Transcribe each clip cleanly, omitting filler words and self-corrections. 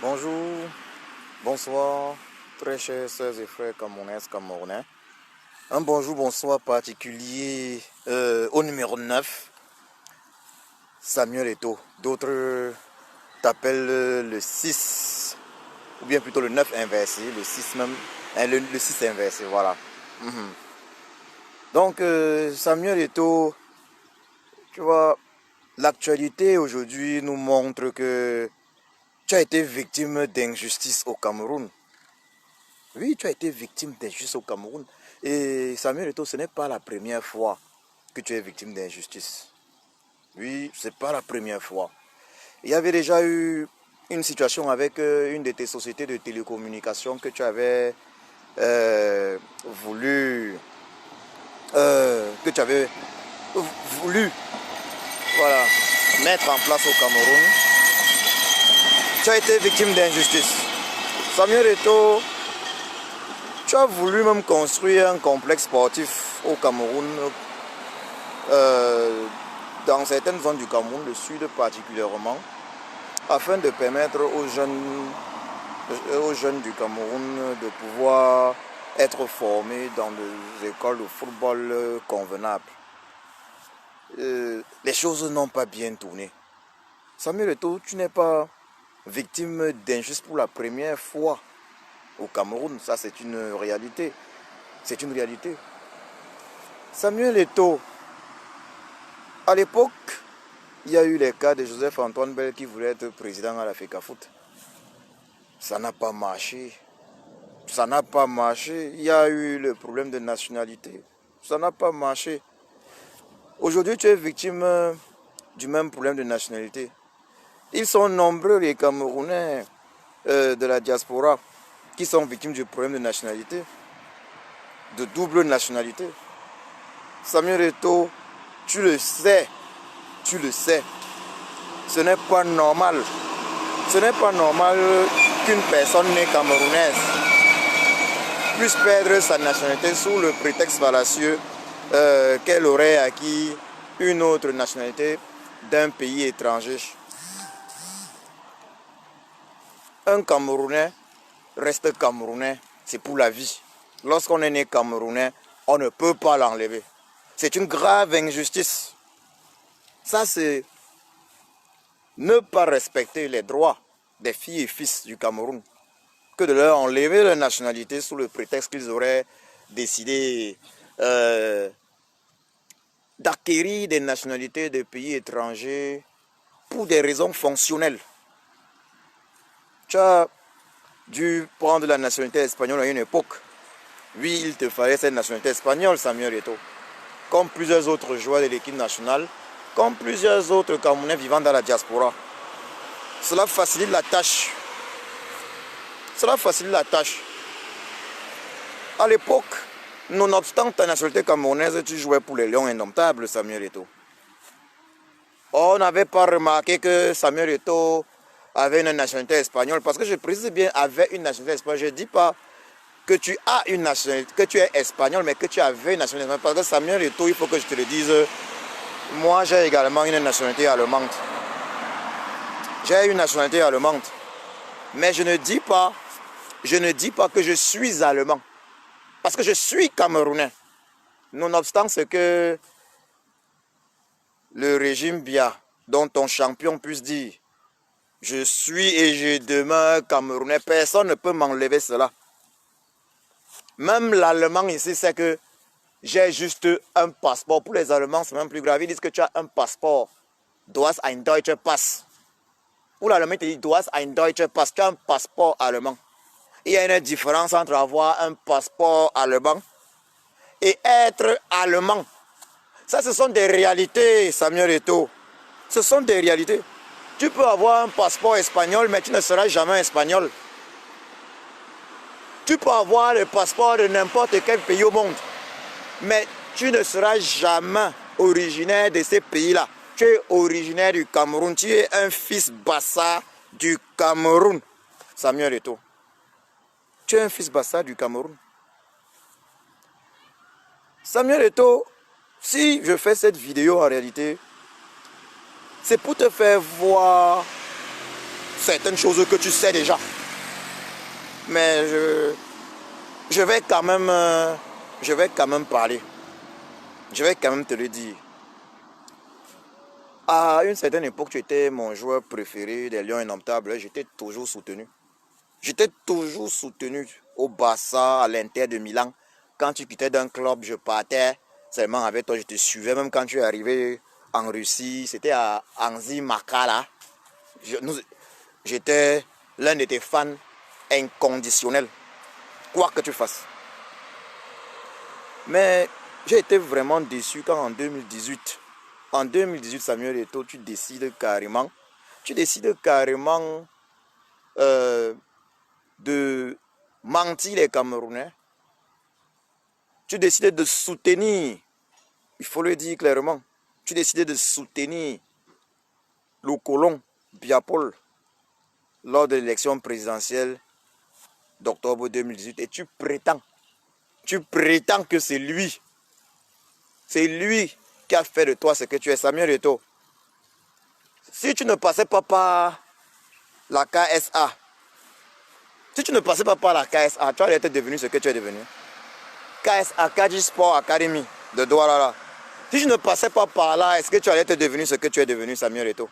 Bonjour, bonsoir, très chers sœurs et frères camerounaises, camerounais. Un bonjour, bonsoir particulier au numéro 9, Samuel Eto'o. D'autres t'appellent le 6, ou bien plutôt le 9 inversé, le 6 même, le 6 inversé, voilà. Donc, Samuel Eto'o, tu vois, l'actualité aujourd'hui nous montre que tu as été victime d'injustice au Cameroun. Oui, tu as été victime d'injustice au Cameroun. Et Samuel Eto'o, ce n'est pas la première fois que tu es victime d'injustice. Oui, ce n'est pas la première fois. Il y avait déjà eu une situation avec une de tes sociétés de télécommunications que tu avais voulu voilà, mettre en place au Cameroun. Tu as été victime d'injustice. Samuel Eto'o, tu as voulu même construire un complexe sportif au Cameroun, dans certaines zones du Cameroun, le sud particulièrement, afin de permettre aux jeunes du Cameroun de pouvoir être formés dans des écoles de football convenables. Les choses n'ont pas bien tourné. Samuel Eto'o, tu n'es pas victime d'injustice pour la première fois au Cameroun. Ça, c'est une réalité. C'est une réalité. Samuel Eto'o, à l'époque, il y a eu les cas de Joseph-Antoine Bell qui voulait être président à la FECAFOOT. Ça n'a pas marché. Ça n'a pas marché. Il y a eu le problème de nationalité. Ça n'a pas marché. Aujourd'hui, tu es victime du même problème de nationalité. Ils sont nombreux, les Camerounais de la diaspora, qui sont victimes du problème de nationalité, de double nationalité. Samuel Eto'o, tu le sais. Tu le sais. Ce n'est pas normal. Ce n'est pas normal qu'une personne née camerounaise puisse perdre sa nationalité sous le prétexte fallacieux qu'elle aurait acquis une autre nationalité d'un pays étranger. Un Camerounais reste Camerounais, c'est pour la vie. Lorsqu'on est né Camerounais, on ne peut pas l'enlever. C'est une grave injustice. Ça, c'est ne pas respecter les droits des filles et fils du Cameroun, que de leur enlever leur nationalité sous le prétexte qu'ils auraient décidé d'acquérir des nationalités de pays étrangers pour des raisons fonctionnelles. Tu as dû prendre la nationalité espagnole à une époque. Oui, il te fallait cette nationalité espagnole, Samuel Eto'o. Comme plusieurs autres joueurs de l'équipe nationale, comme plusieurs autres Camerounais vivant dans la diaspora. Cela facilite la tâche. Cela facilite la tâche. À l'époque, nonobstant ta nationalité camerounaise, tu jouais pour les Lions indomptables, Samuel Eto'o. On n'avait pas remarqué que Samuel Eto'o avait une nationalité espagnole, parce que je précise bien avait une nationalité espagnole. Je ne dis pas que tu as une nationalité, que tu es espagnol, mais que tu avais une nationalité espagnole. Parce que Samuel Eto'o, il faut que je te le dise, moi j'ai également une nationalité allemande. J'ai une nationalité allemande. Mais je ne dis pas que je suis allemand. Parce que je suis camerounais. Nonobstant ce que le régime Biya, dont ton champion puisse dire, je suis et je demeure camerounais, personne ne peut m'enlever cela. Même l'allemand ici sait que j'ai juste un passeport. Pour les Allemands, c'est même plus grave. Ils disent que tu as un passeport. Du hast ein deutscher Pass. Pour l'allemand, il te dit, du hast ein deutscher Pass. Tu as un passeport allemand. Il y a une différence entre avoir un passeport allemand et être allemand. Ça, ce sont des réalités, Samuel Eto'o. Ce sont des réalités. Tu peux avoir un passeport espagnol, mais tu ne seras jamais espagnol. Tu peux avoir le passeport de n'importe quel pays au monde, mais tu ne seras jamais originaire de ces pays-là. Tu es originaire du Cameroun. Tu es un fils bassa du Cameroun, Samuel Eto'o. Tu es un fils bassa du Cameroun. Samuel Eto'o, si je fais cette vidéo en réalité, c'est pour te faire voir certaines choses que tu sais déjà. Mais je vais quand même parler. Je vais quand même te le dire. À une certaine époque, tu étais mon joueur préféré des Lions Indomptables. J'étais toujours soutenu. J'étais toujours soutenu au Barça, à l'Inter de Milan. Quand tu quittais d'un club, je partais seulement avec toi. Je te suivais même quand tu es arrivé en Russie. C'était à Anzy Makala. J'étais l'un de tes fans inconditionnels. Quoi que tu fasses. Mais j'ai été vraiment déçu quand en 2018, Samuel Eto'o, tu décides carrément de mentir les Camerounais. Tu décides de soutenir, il faut le dire clairement, tu décides de soutenir le colon Biapol lors de l'élection présidentielle d'octobre 2018 et tu prétends que c'est lui qui a fait de toi ce que tu es, Samuel Eto'o. Si tu ne passais pas par la KSA, tu allais être devenu ce que tu es devenu. KSA, Kaji Sport Academy de Douala. Si tu ne passais pas par là, est-ce que tu allais être devenu ce que tu es devenu, Samuel Eto'o?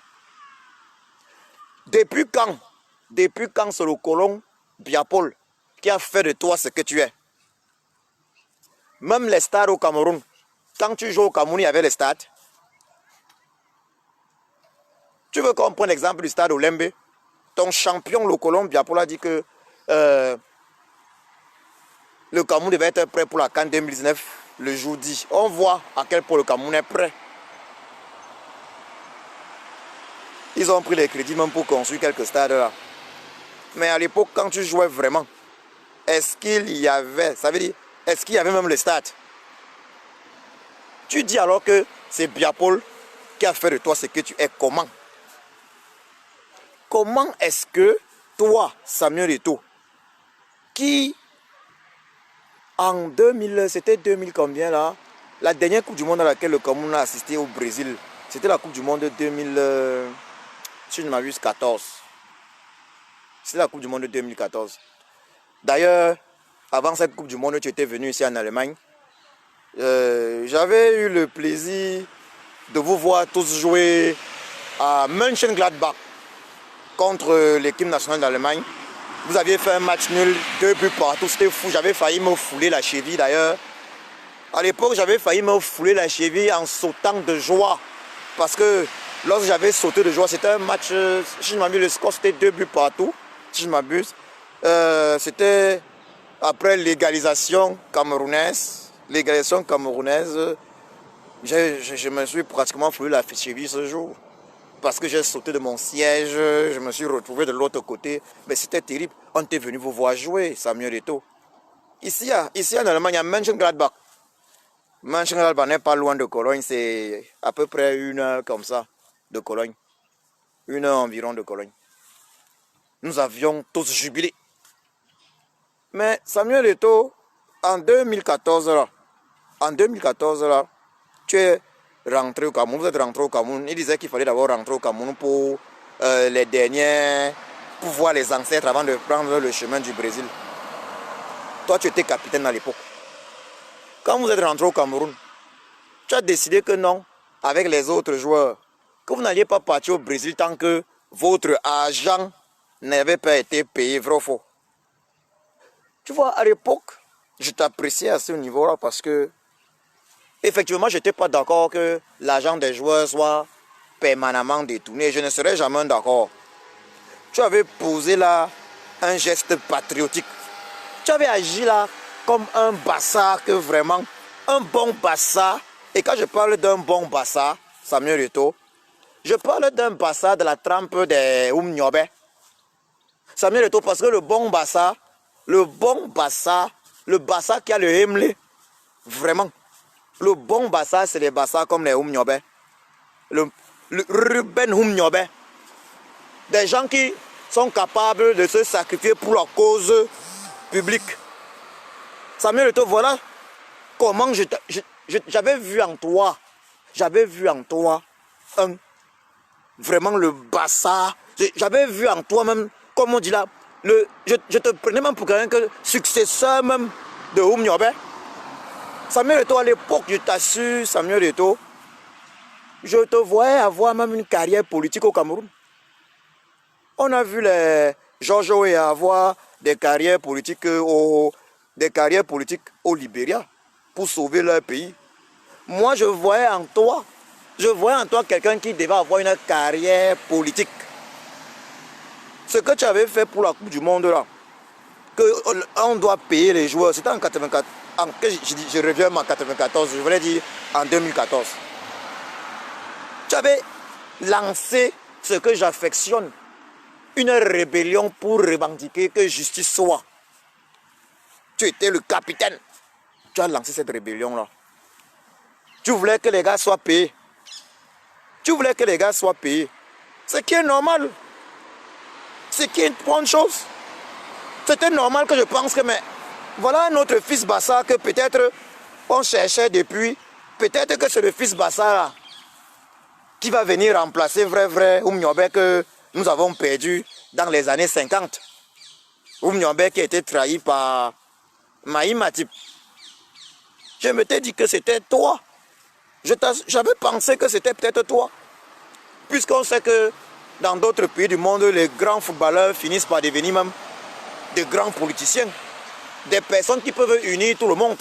Depuis quand c'est le colon Biapol qui a fait de toi ce que tu es? Même les stades au Cameroun, quand tu joues au Cameroun, il y avait les stades. Tu veux qu'on prenne l'exemple du stade Olembe? Ton champion, le colon Biapol, a dit que le Cameroun devait être prêt pour la CAN 2019 le jour dit. On voit à quel point le Cameroun est prêt. Ils ont pris les crédits même pour construire quelques stades là. Mais à l'époque, quand tu jouais vraiment, est-ce qu'il y avait, ça veut dire, est-ce qu'il y avait même le stade? Tu dis alors que c'est Biapol qui a fait de toi ce que tu es. Comment? Comment est-ce que toi, Samuel Eto'o, qui en 2000, c'était 2000 combien là? La dernière Coupe du Monde à laquelle le Cameroun a assisté au Brésil, c'était la Coupe du Monde 2000, si je ne m'abuse, 14. C'est la Coupe du Monde 2014. D'ailleurs, avant cette Coupe du Monde, tu étais venu ici en Allemagne. J'avais eu le plaisir de vous voir tous jouer à Mönchengladbach contre l'équipe nationale d'Allemagne. Vous aviez fait un match nul, 2 buts partout, c'était fou. J'avais failli me fouler la cheville d'ailleurs. À l'époque, j'avais failli me fouler la cheville en sautant de joie. Parce que lorsque j'avais sauté de joie, c'était un match, si je m'abuse, le score c'était 2 buts partout, si je m'abuse. C'était après l'égalisation camerounaise. Je me suis pratiquement foulé la cheville ce jour. Parce que j'ai sauté de mon siège, je me suis retrouvé de l'autre côté. Mais c'était terrible. On était venu vous voir jouer, Samuel Eto'o. Ici en Allemagne, il y a Mönchengladbach. Mönchengladbach n'est pas loin de Cologne, c'est à peu près 1 heure comme ça de Cologne. 1 heure environ de Cologne. Nous avions tous jubilé. Mais Samuel Eto'o, en 2014, tu es rentré au Cameroun, vous êtes rentré au Cameroun. Il disait qu'il fallait d'abord rentrer au Cameroun pour les derniers, pour voir les ancêtres avant de prendre le chemin du Brésil. Toi, tu étais capitaine à l'époque. Quand vous êtes rentré au Cameroun, tu as décidé que non, avec les autres joueurs, que vous n'alliez pas partir au Brésil tant que votre agent n'avait pas été payé, vrai ou faux. Tu vois, à l'époque, je t'appréciais à ce niveau-là parce que effectivement, je n'étais pas d'accord que l'agent des joueurs soit permanemment détourné. Je ne serais jamais d'accord. Tu avais posé là un geste patriotique. Tu avais agi là comme un bassa, que vraiment, un bon bassa. Et quand je parle d'un bon bassa, Samuel Eto'o, je parle d'un bassa de la trempe des Oumniobé. Samuel Eto'o, parce que le bassa qui a le Hemlé, vraiment. Le bon bassa, c'est les bassas comme les Oumniobé. Le Ruben Oumniobé. Des gens qui sont capables de se sacrifier pour la cause publique. Samuel Eto'o, voilà comment j'avais vu en toi vraiment le bassa J'avais vu en toi même, comme on dit là, je te prenais même pour quelqu'un que successeur même de Oum Nyobe. Samuel Eto'o, à l'époque, je t'assure, Samuel Eto'o, je te voyais avoir même une carrière politique au Cameroun. On a vu les George Weah avoir des carrières politiques au Libéria pour sauver leur pays. Moi, je voyais en toi quelqu'un qui devait avoir une carrière politique. Ce que tu avais fait pour la Coupe du Monde là, qu'on doit payer les joueurs, c'était en 84. Je reviens en 94, je voulais dire en 2014. Tu avais lancé ce que j'affectionne, une rébellion pour revendiquer que justice soit. Tu étais le capitaine. Tu as lancé cette rébellion-là. Tu voulais que les gars soient payés. Tu voulais que les gars soient payés. Ce qui est normal. Ce qui est une bonne chose. C'était normal que je pense que, mais voilà notre fils Bassa que peut-être on cherchait depuis. Peut-être que c'est le fils Bassa là, qui va venir remplacer vrai Oum Nyobe que nous avons perdu dans les années 50. Oum Nyobe qui a été trahi par Maï Matip. Je m'étais dit que c'était toi. J'avais pensé que c'était peut-être toi. Puisqu'on sait que dans d'autres pays du monde, les grands footballeurs finissent par devenir même de grands politiciens. Des personnes qui peuvent unir tout le monde.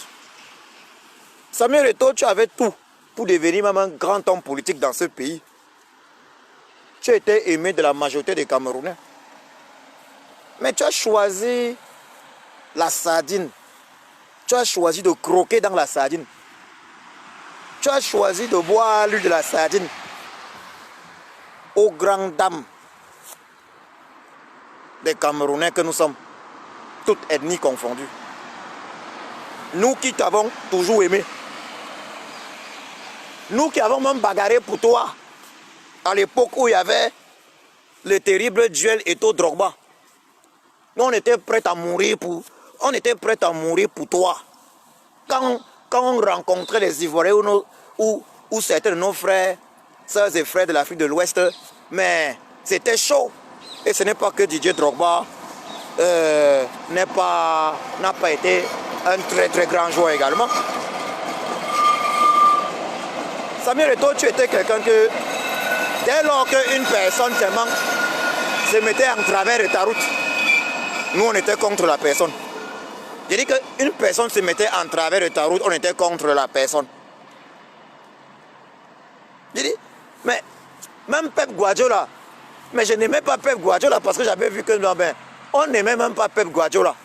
Samuel Eto'o, tu avais tout pour devenir même un grand homme politique dans ce pays. Tu étais aimé de la majorité des Camerounais. Mais tu as choisi la sardine. Tu as choisi de croquer dans la sardine. Tu as choisi de boire l'huile de la sardine. Aux grandes dames des Camerounais que nous sommes, toutes ethnies confondues. Nous qui t'avons toujours aimé. Nous qui avons même bagarré pour toi. À l'époque où il y avait le terrible duel Eto'o-Drogba. Nous on était prêts à mourir pour toi. Quand on rencontrait les Ivoiriens ou certains de nos frères, sœurs et frères de l'Afrique de l'Ouest, mais c'était chaud. Et ce n'est pas que Didier Drogba n'a pas été un très grand joueur également. Samuel Eto'o, tu étais quelqu'un que, dès lors qu'une personne seulement se mettait en travers de ta route, nous on était contre la personne. J'ai dit qu'une personne se mettait en travers de ta route, on était contre la personne. J'ai dit, mais même Pep Guardiola, mais je n'aimais pas Pep Guardiola parce que j'avais vu que non, ben, on n'aimait même pas Pep Guardiola.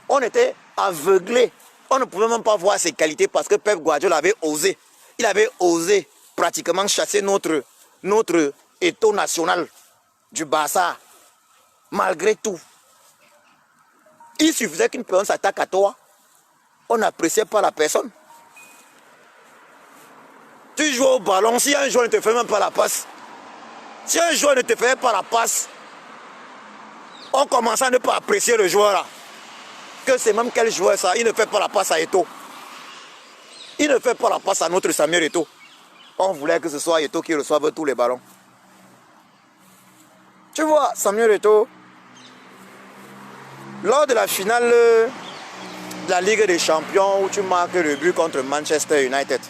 On était aveuglés. On ne pouvait même pas voir ses qualités parce que Pep Guardiola avait osé. Il avait osé pratiquement chasser notre Eto'o national du Barça. Malgré tout. Il suffisait qu'une personne s'attaque à toi. On n'appréciait pas la personne. Tu joues au ballon, si un joueur ne te fait même pas la passe, si un joueur ne te fait pas la passe, on commence à ne pas apprécier le joueur là. Que c'est même quel joueur ça, il ne fait pas la passe à Eto'o. Il ne fait pas la passe à notre Samuel Eto'o. On voulait que ce soit Eto'o qui reçoive tous les ballons. Tu vois, Samuel Eto'o, lors de la finale de la Ligue des Champions où tu marques le but contre Manchester United,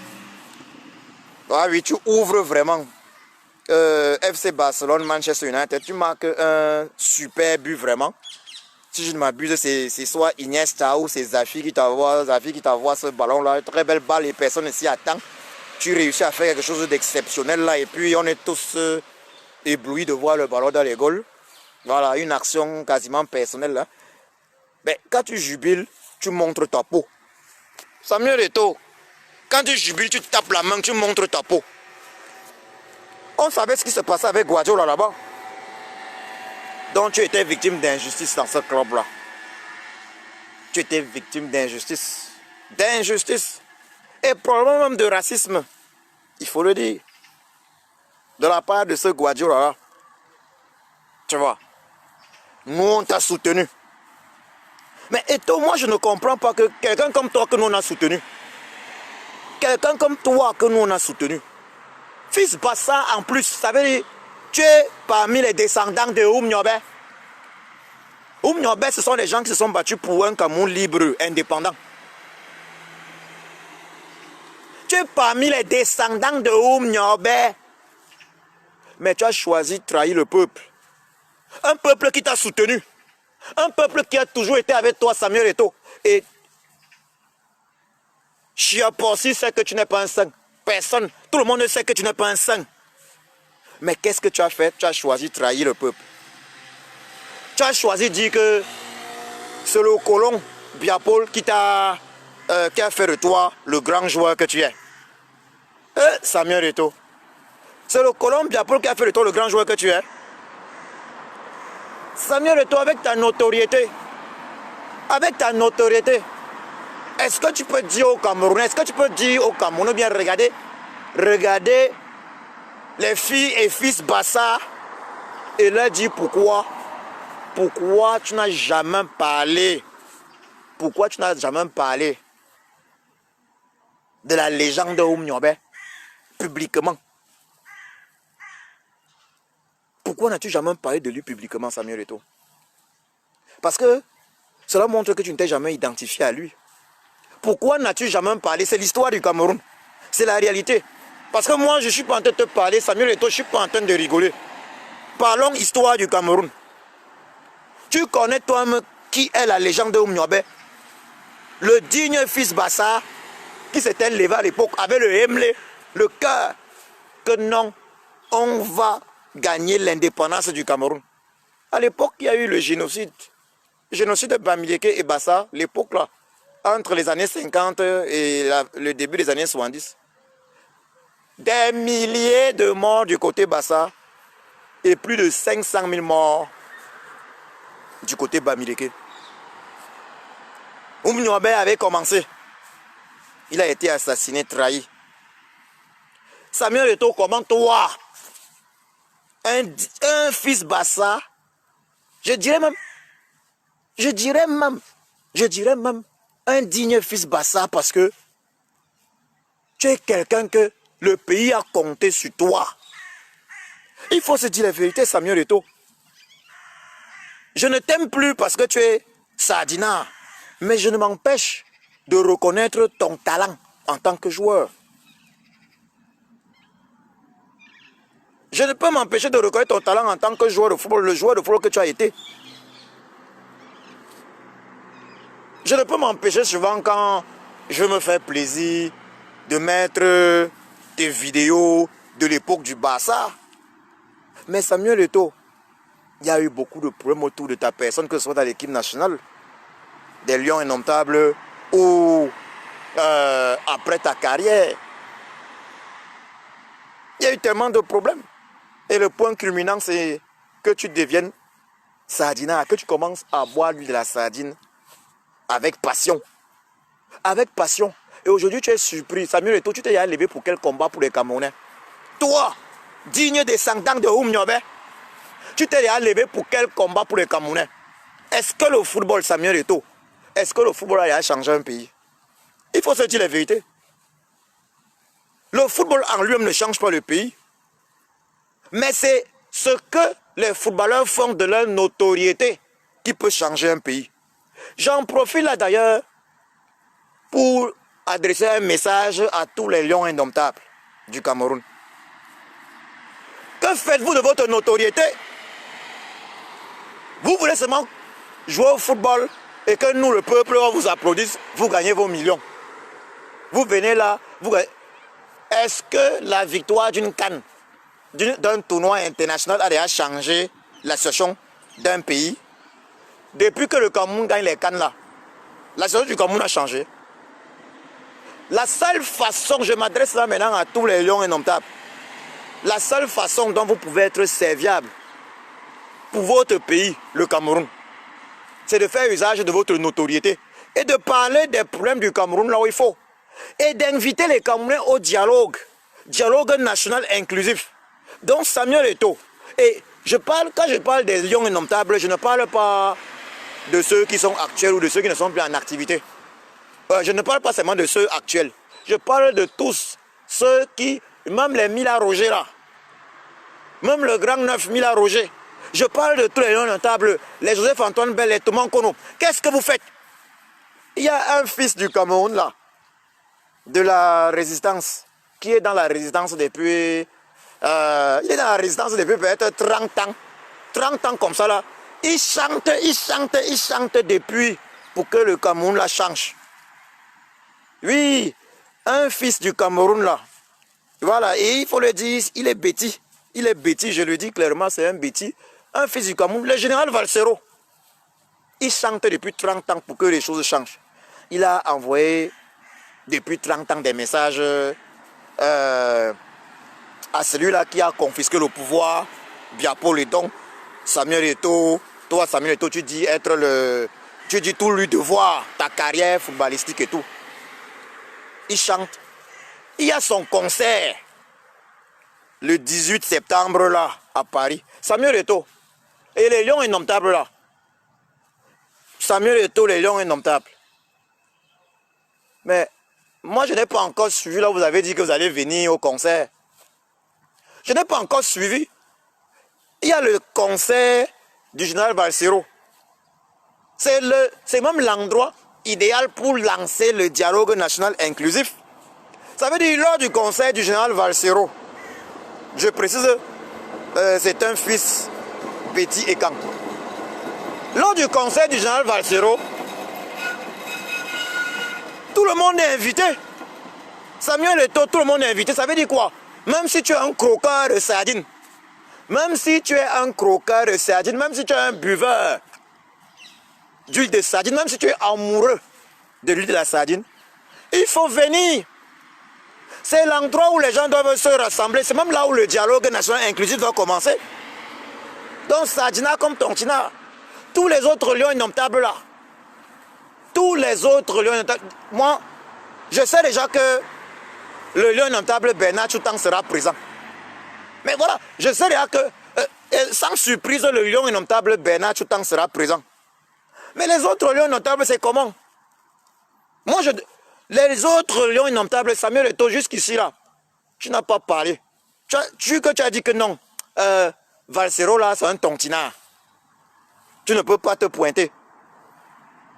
ah oui, tu ouvres vraiment FC Barcelone, Manchester United, tu marques un super but vraiment. Si je ne m'abuse, c'est soit Iniesta ou c'est Zafi qui t'envoie ce ballon-là. Très belle balle et personne ne s'y attend. Tu réussis à faire quelque chose d'exceptionnel là et puis on est tous éblouis de voir le ballon dans les goals. Voilà, une action quasiment personnelle là. Mais quand tu jubiles, tu montres ta peau. Samuel Eto'o, quand tu jubiles, tu tapes la main, tu montres ta peau. On savait ce qui se passait avec Guardiola là-bas. Donc tu étais victime d'injustice dans ce club-là. Tu étais victime d'injustice. D'injustice. Et probablement même de racisme. Il faut le dire. De la part de ce Guardiola-là. Tu vois. Nous, on t'a soutenu. Mais Eto'o, moi, je ne comprends pas que quelqu'un comme toi que nous, on a soutenu. Quelqu'un comme toi que nous, on a soutenu. Fils Bassa, en plus, ça veut dire, Tu es parmi les descendants de Oumniobé. Oumniobé, ce sont les gens qui se sont battus pour un Cameroun libre, indépendant. Tu es parmi les descendants de Oumniobé. Mais tu as choisi de trahir le peuple. Un peuple qui t'a soutenu. Un peuple qui a toujours été avec toi, Samuel Eto'o. Et Chiapossi sait que tu n'es pas un saint. Personne, tout le monde sait que tu n'es pas un saint. Mais qu'est-ce que tu as fait? Tu as choisi de trahir le peuple. Tu as choisi de dire que c'est le colon Biapol qui a fait de toi le grand joueur que tu es. Samuel Eto'o. C'est le colon Biapol qui a fait de toi le grand joueur que tu es. Samuel Eto'o, avec ta notoriété, est-ce que tu peux dire aux Camerounais, bien regardez les filles et fils Bassa et leur dire pourquoi tu n'as jamais parlé, de la légende de Oumniobé publiquement. Pourquoi n'as-tu jamais parlé de lui publiquement, Samuel Eto'o? Parce que cela montre que tu ne t'es jamais identifié à lui. Pourquoi n'as-tu jamais parlé? C'est l'histoire du Cameroun. C'est la réalité. Parce que moi, je ne suis pas en train de te parler, Samuel Eto'o, je ne suis pas en train de rigoler. Parlons histoire du Cameroun. Tu connais toi-même qui est la légende de Oumniobé? Le digne fils Bassa, qui s'était levé à l'époque avec le Hemlé, le cœur, que non, on va gagner l'indépendance du Cameroun. À l'époque, il y a eu le génocide. Le génocide de Bamileke et Bassa, l'époque là, entre les années 50 et le début des années 70. Des milliers de morts du côté Bassa et plus de 500 000 morts du côté Bamileke. Oumniobé avait commencé. Il a été assassiné, trahi. Samuel Eto'o, comment toi, un fils Bassa, je dirais même un digne fils Bassa, parce que tu es quelqu'un que le pays a compté sur toi. Il faut se dire la vérité, Samuel Eto'o. Je ne t'aime plus parce que tu es Sardinard, mais je ne m'empêche de reconnaître ton talent en tant que joueur. Je ne peux m'empêcher de reconnaître ton talent en tant que joueur de football, le joueur de football que tu as été. Je ne peux m'empêcher souvent, quand je me fais plaisir, de mettre des vidéos de l'époque du Barça. Mais Samuel Eto'o, il y a eu beaucoup de problèmes autour de ta personne, que ce soit dans l'équipe nationale, des Lions indomptables, ou après ta carrière. Il y a eu tellement de problèmes. Et le point culminant, c'est que tu deviennes sardinard, que tu commences à boire l'huile de la sardine avec passion. Avec passion. Et aujourd'hui, tu es surpris. Samuel Eto'o, tu t'es levé pour quel combat pour les Camerounais? Toi, digne descendant de Oumniobé, tu t'es levé pour quel combat pour les Camerounais? Est-ce que le football, Samuel Eto'o, est-ce que le football a changé un pays? Il faut se dire la vérité. Le football en lui-même ne change pas le pays. Mais c'est ce que les footballeurs font de leur notoriété qui peut changer un pays. J'en profite là d'ailleurs pour adresser un message à tous les lions indomptables du Cameroun. Que faites-vous de votre notoriété? Vous voulez seulement jouer au football et que nous, le peuple, on vous applaudisse, vous gagnez vos millions. Vous venez là, vous gagnez. Est-ce que la victoire d'une CAN, d'un tournoi international, a déjà changé la situation d'un pays? Depuis que le Cameroun gagne les CAN là, la situation du Cameroun a changé. La seule façon, je m'adresse là maintenant à tous les lions indomptables, la seule façon dont vous pouvez être serviable pour votre pays, le Cameroun, c'est de faire usage de votre notoriété et de parler des problèmes du Cameroun là où il faut. Et d'inviter les Camerounais au dialogue national inclusif. Donc Samuel Eto'o, et quand je parle des lions indomptables, je ne parle pas de ceux qui sont actuels ou de ceux qui ne sont plus en activité. Je ne parle pas seulement de ceux actuels. Je parle de tous, ceux qui, même les Mila Roger là, même le grand neuf Mila Roger. Je parle de tous les lions notables, les Joseph-Antoine Bell, les Thomas Kono. Qu'est-ce que vous faites? Il y a un fils du Cameroun là, de la résistance, qui est dans la résistance depuis... il est dans la résistance depuis peut-être 30 ans. 30 ans comme ça là. Il chante depuis pour que le Cameroun la change. Oui, un fils du Cameroun là. Voilà, et il faut le dire, il est bêtis. Il est bêtis, je le dis clairement, c'est un bêtis. Un fils du Cameroun, le général Valsero. Il chante depuis 30 ans pour que les choses changent. Il a envoyé depuis 30 ans des messages à celui-là qui a confisqué le pouvoir, Biapo Ledon, Samuel Eto'o. Toi, Samuel Eto'o, tu dis être le... Tu dis tout lui devoir, ta carrière footballistique et tout. Il chante. Il y a son concert le 18 septembre là, à Paris. Samuel Eto'o. Et les lions indomptables là. Samuel Eto'o, les lions indomptables. Mais moi, je n'ai pas encore suivi. Là, vous avez dit que vous allez venir au concert. Je n'ai pas encore suivi. Il y a le concert du général Valsero. C'est même l'endroit idéal pour lancer le dialogue national inclusif. Ça veut dire, lors du concert du général Valsero, je précise, c'est un fils Petit et Kang. Lors du concert du général Valsero, tout le monde est invité. Samuel Eto'o, tout le monde est invité. Ça veut dire quoi? Même si tu es un croqueur de sardines, même si tu es un croqueur de sardines, même si tu es un buveur d'huile de sardine, même si tu es amoureux de l'huile de la sardine, il faut venir. C'est l'endroit où les gens doivent se rassembler. C'est même là où le dialogue national inclusif doit commencer. Donc Sardina comme Tontina, tous les autres lions indomptables là, tous les autres lions indomptables, moi, je sais déjà que le lion indomptable Bernard Choutang sera présent. Mais voilà, je sais déjà que, sans surprise, le lion indomptable Bernard Choutang sera présent. Mais les autres lions indomptables, c'est comment? Moi, les autres lions indomptables, Samuel Eto'o, jusqu'ici là, tu n'as pas parlé. Tu as dit que non. Valsero là, c'est un tontinard. Tu ne peux pas te pointer.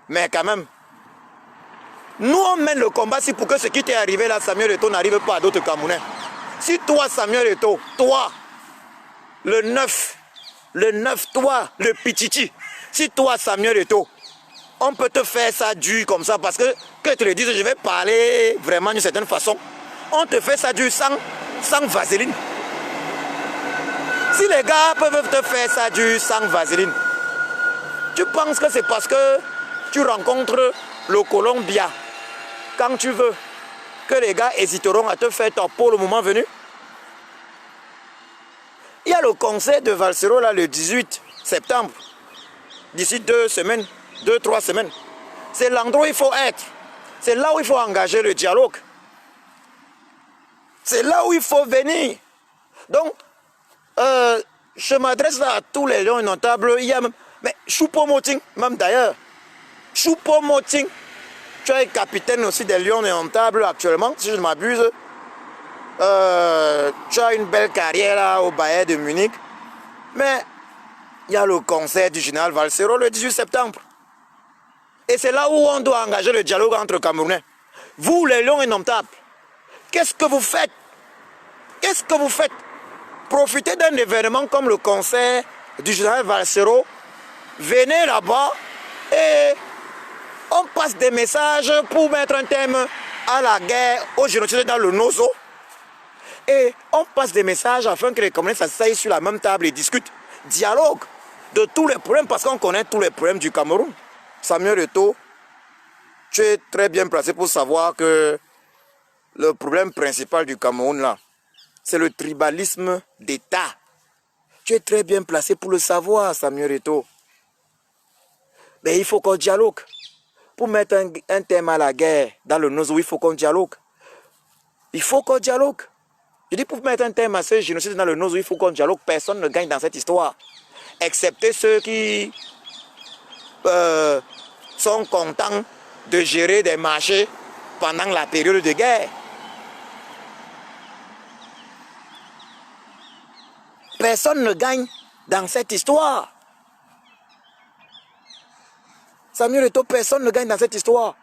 Mais quand même, nous on mène le combat si pour que ce qui t'est arrivé là, Samuel Eto'o, n'arrive pas à d'autres Camerounais. Si toi, Samuel Eto'o, toi, le 9, toi, le Pichichi, si toi, Samuel Eto'o, on peut te faire ça dur comme ça parce que te le dise, je vais parler vraiment d'une certaine façon. On te fait ça dur sans vaseline. Si les gars peuvent te faire ça dur sans vaseline, tu penses que c'est parce que tu rencontres le Colombia quand tu veux que les gars hésiteront à te faire top pour le moment venu? Il y a le concert de Valsero là le 18 septembre. D'ici 2-3 semaines. C'est l'endroit où il faut être. C'est là où il faut engager le dialogue. C'est là où il faut venir. Donc, je m'adresse là à tous les lions notables. Il y a même, mais Choupo-Moting, même d'ailleurs. Choupo-Moting, tu es capitaine aussi des lions notables actuellement, si je ne m'abuse. Tu as une belle carrière là au Bayern de Munich. Mais il y a le concert du général Valsero le 18 septembre. Et c'est là où on doit engager le dialogue entre Camerounais. Vous, les lions indomptables, qu'est-ce que vous faites? Qu'est-ce que vous faites? Profitez d'un événement comme le concert du général Valsero. Venez là-bas et on passe des messages pour mettre un thème à la guerre, au génocide dans le Nozo. Et on passe des messages afin que les Camerounais s'asseyent sur la même table et discutent. Dialogue de tous les problèmes parce qu'on connaît tous les problèmes du Cameroun. Samuel Eto'o, tu es très bien placé pour savoir que le problème principal du Cameroun là, c'est le tribalisme d'État. Tu es très bien placé pour le savoir, Samuel Eto'o. Mais il faut qu'on dialogue. Pour mettre un thème à la guerre dans le Nozo, il faut qu'on dialogue. Il faut qu'on dialogue. Je dis pour mettre un thème à ce génocide dans le Nozo, il faut qu'on dialogue. Personne ne gagne dans cette histoire. Excepté ceux qui sont contents de gérer des marchés pendant la période de guerre. personne ne gagne dans cette histoire. Samuel Eto'o, personne ne gagne dans cette histoire.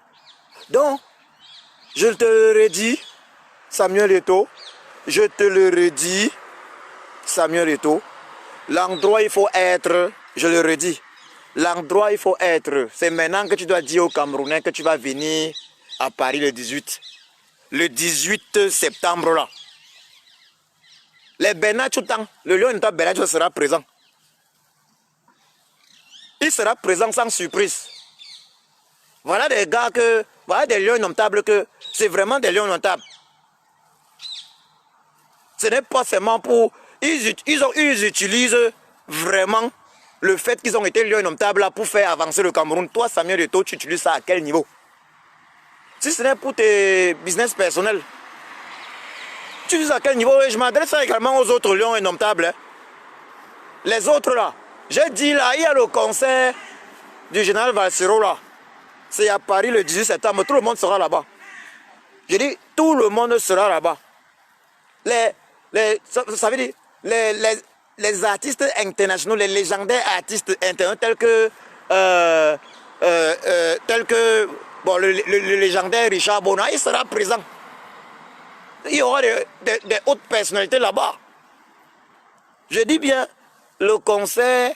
Donc, je te le redis, Samuel Eto'o, je te le redis, Samuel Eto'o, l'endroit il faut être, je le redis, l'endroit il faut être, c'est maintenant que tu dois dire aux Camerounais que tu vas venir à Paris le 18 septembre là. Les Bernard Tchoutan, le lion de Bernard sera présent. Il sera présent sans surprise. Voilà des gars que, voilà des lions indomptables que, c'est vraiment des lions indomptables. Ce n'est pas seulement pour, ils utilisent vraiment le fait qu'ils ont été lions indomptables là pour faire avancer le Cameroun. Toi, Samuel Eto'o, tu utilises ça à quel niveau? Si ce n'est pour tes business personnels, tu utilises à quel niveau? Et je m'adresse également aux autres lions indomptables. Hein. Les autres là, j'ai dit là, il y a le concert du général Valsero là. C'est à Paris le 18 septembre, tout le monde sera là-bas. Je dis, tout le monde sera là-bas. Ça veut dire, les artistes internationaux, les légendaires artistes internationaux tels que bon, le légendaire Richard Bona, il sera présent. Il y aura des hautes personnalités là-bas. Je dis bien, le concert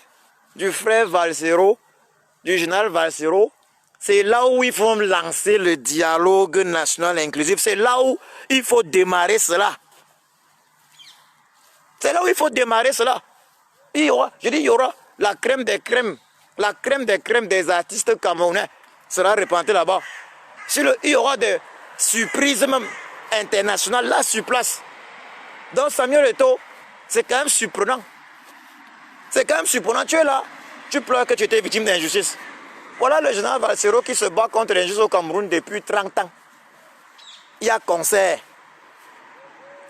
du frère Valsero, du général Valsero, c'est là où il faut lancer le dialogue national inclusif. C'est là où il faut démarrer cela. C'est là où il faut démarrer cela. Il y aura, je dis, il y aura la crème des crèmes. La crème des artistes camerounais sera répandue là-bas. Il y aura des surprises même internationales là sur place. Donc Samuel Eto'o, c'est quand même surprenant. C'est quand même surprenant. Tu es là, tu pleures que tu étais victime d'injustice. Voilà le général Valsero qui se bat contre l'injustice au Cameroun depuis 30 ans. Il y a concert.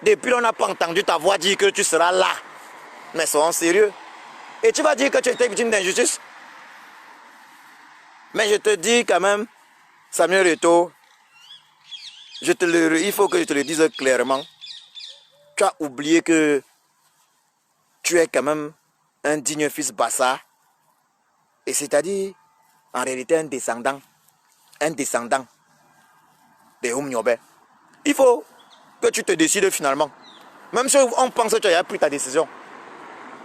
Depuis, on n'a pas entendu ta voix dire que tu seras là. Mais soyons sérieux. Et tu vas dire que tu étais victime d'injustice. Mais je te dis quand même, Samuel Eto'o, il faut que je te le dise clairement. Tu as oublié que tu es quand même un digne fils Bassa. Et c'est-à-dire, en réalité, un descendant des Oumniobé. Il faut que tu te décides finalement. Même si on pense que tu as pris ta décision.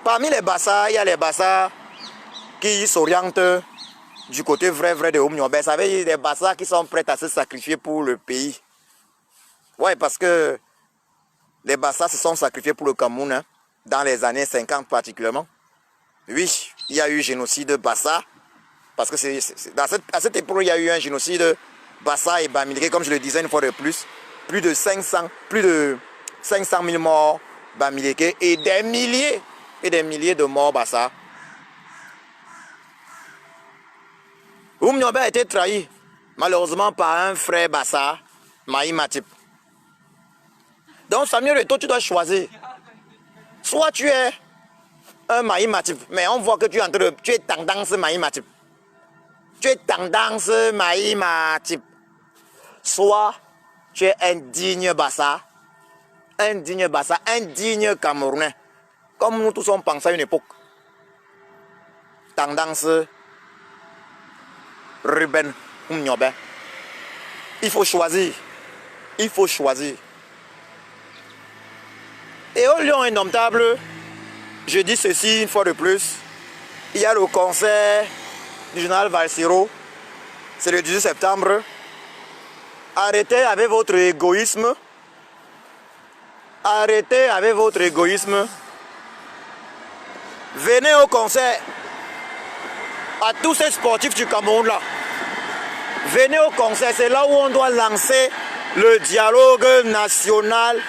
Parmi les Bassa, il y a les Bassa qui s'orientent du côté vrai de Oumniobé. Ça veut dire des Bassa qui sont prêts à se sacrifier pour le pays. Ouais, parce que les Bassa se sont sacrifiés pour le Cameroun, hein, dans les années 50 particulièrement. Oui, il y a eu génocide Bassa. Parce que à cette époque, il y a eu un génocide Bassa et Bamileke, comme je le disais une fois de plus. Plus de 500 000 morts Bamileke et des milliers de morts Bassa. Oumniobé a été trahi, malheureusement, par un frère Bassa, Maï Matip. Donc Samuel Eto'o, tu dois choisir. Soit tu es un Maï Matip, mais on voit que tu es tendance Maï Matip. Tu es tendance Maï Matip. Soit tu es un digne Bassa, un digne Camerounais. Comme nous tous on pensait à une époque. Tendance Ruben Oumniobé. Il faut choisir. Il faut choisir. Et au lion indomptable, je dis ceci une fois de plus. Il y a le concert du général Valsero. C'est le 18 septembre. Arrêtez avec votre égoïsme. Arrêtez avec votre égoïsme. Venez au concert. À tous ces sportifs du Cameroun là. Venez au concert. C'est là où on doit lancer le dialogue national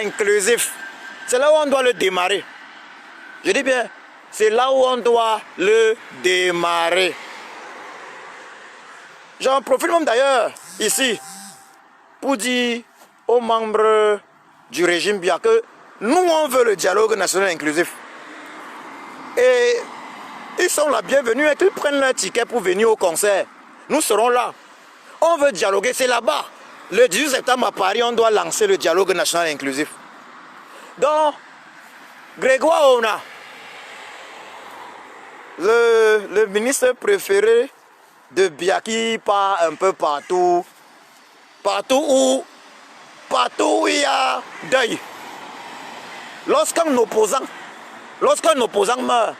inclusif. C'est là où on doit le démarrer. Je dis bien, c'est là où on doit le démarrer. J'en profite même d'ailleurs ici pour dire aux membres du régime Biya que nous on veut le dialogue national inclusif. Et ils sont la bienvenue et qu'ils prennent leur ticket pour venir au concert. Nous serons là. On veut dialoguer, c'est là-bas. Le 18 septembre à Paris, on doit lancer le dialogue national inclusif. Donc, Grégoire Ona, le ministre préféré de Biaki, part un peu partout. Partout où il y a deuil. Lorsqu'un opposant meurt,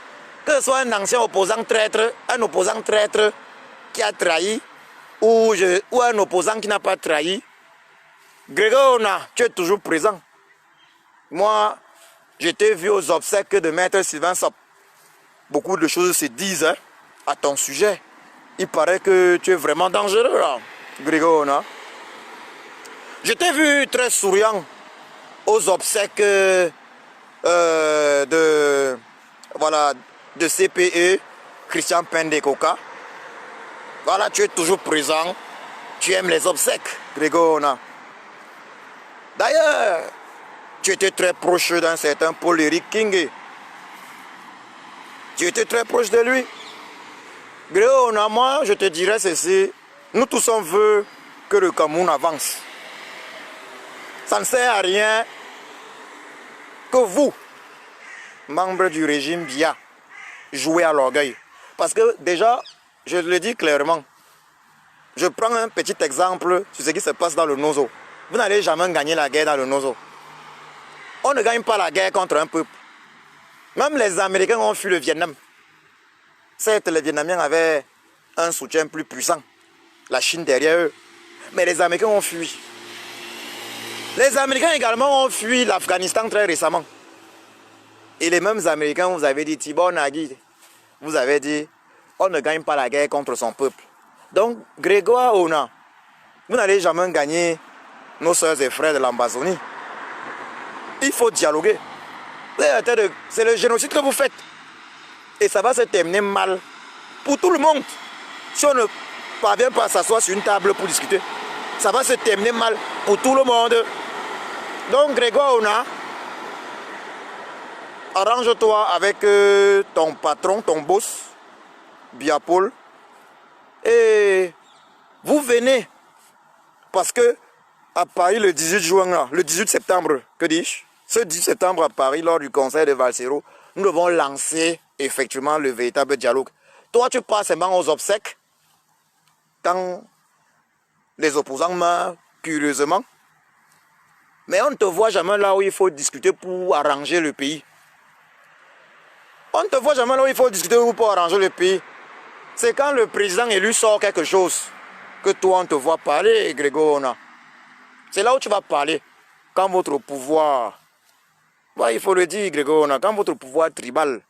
que ce soit un ancien opposant traître, un opposant traître qui a trahi, ou un opposant qui n'a pas trahi, Grégoire Ona, tu es toujours présent. Moi, je t'ai vu aux obsèques de Maître Sylvain Sop. Beaucoup de choses se disent hein, à ton sujet. Il paraît que tu es vraiment dangereux, là, Grégoire Ona. Je t'ai vu très souriant aux obsèques de CPE, Christian Pendecoca. Voilà, tu es toujours présent. Tu aimes les obsèques, Grégoire Ona. D'ailleurs, tu étais très proche d'un certain Paul-Éric King. Tu étais très proche de lui. Grégoire Ona, moi, je te dirais ceci. Nous tous, on veut que le Cameroun avance. Ça ne sert à rien que vous, membres du régime Biya, jouez à l'orgueil. Parce que déjà, je le dis clairement, je prends un petit exemple sur ce qui se passe dans le Nozo. Vous n'allez jamais gagner la guerre dans le Nozo. On ne gagne pas la guerre contre un peuple. Même les Américains ont fui le Vietnam. Certes, les Vietnamiens avaient un soutien plus puissant, la Chine derrière eux, mais les Américains ont fui. Les Américains également ont fui l'Afghanistan très récemment. Et les mêmes Américains, vous avez dit, Tibor Nagui, vous avez dit, on ne gagne pas la guerre contre son peuple. Donc, Grégoire Ona, vous n'allez jamais gagner nos soeurs et frères de l'Ambazonie. Il faut dialoguer. C'est le génocide que vous faites. Et ça va se terminer mal pour tout le monde. Si on ne parvient pas à s'asseoir sur une table pour discuter, ça va se terminer mal pour tout le monde. Donc Grégoire Ona, arrange-toi avec ton patron, ton boss, Biapol, et vous venez. Parce que à Paris, le 18 juin, là, le 18 septembre, que dis-je? Ce 18 septembre à Paris, lors du conseil de Valsero, nous devons lancer effectivement le véritable dialogue. Toi, tu passes seulement aux obsèques quand les opposants meurent curieusement. Mais on ne te voit jamais là où il faut discuter pour arranger le pays. On ne te voit jamais là où il faut discuter pour arranger le pays. C'est quand le président élu sort quelque chose que toi on te voit parler, Grégoire Ona. C'est là où tu vas parler. Quand votre pouvoir, il faut le dire, Grégoire Ona, quand votre pouvoir tribal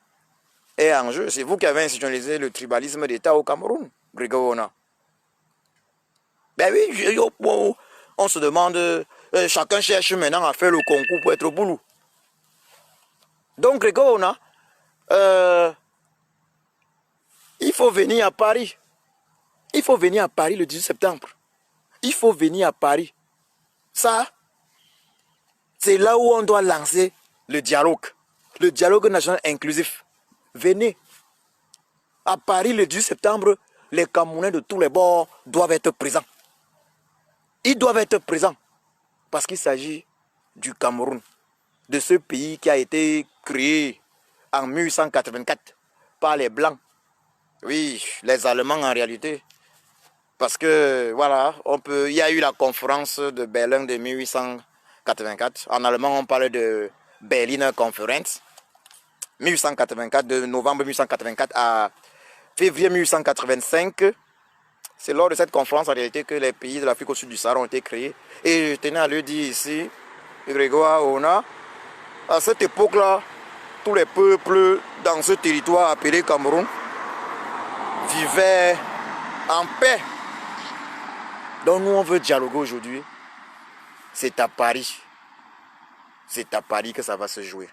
est en jeu, c'est vous qui avez institutionnalisé le tribalisme d'État au Cameroun, Grégoire Ona. Ben oui, on se demande, chacun cherche maintenant à faire le concours pour être au boulot. Donc, Grégoire Ona, il faut venir à Paris. Il faut venir à Paris le 18 septembre. Il faut venir à Paris. Ça, c'est là où on doit lancer le dialogue national inclusif. Venez. À Paris le 18 septembre, les Camerounais de tous les bords doivent être présents. Ils doivent être présents parce qu'il s'agit du Cameroun, de ce pays qui a été créé en 1884 par les Blancs. Oui, les Allemands en réalité. Parce que, voilà, il y a eu la conférence de Berlin de 1884. En allemand, on parle de Berliner Conference. 1884, de novembre 1884 à février 1885. C'est lors de cette conférence, en réalité, que les pays de l'Afrique au sud du Sahara ont été créés. Et je tenais à le dire ici, Grégoire Ona, à cette époque-là, tous les peuples dans ce territoire appelé Cameroun vivaient en paix. Donc nous, on veut dialoguer aujourd'hui. C'est à Paris. C'est à Paris que ça va se jouer.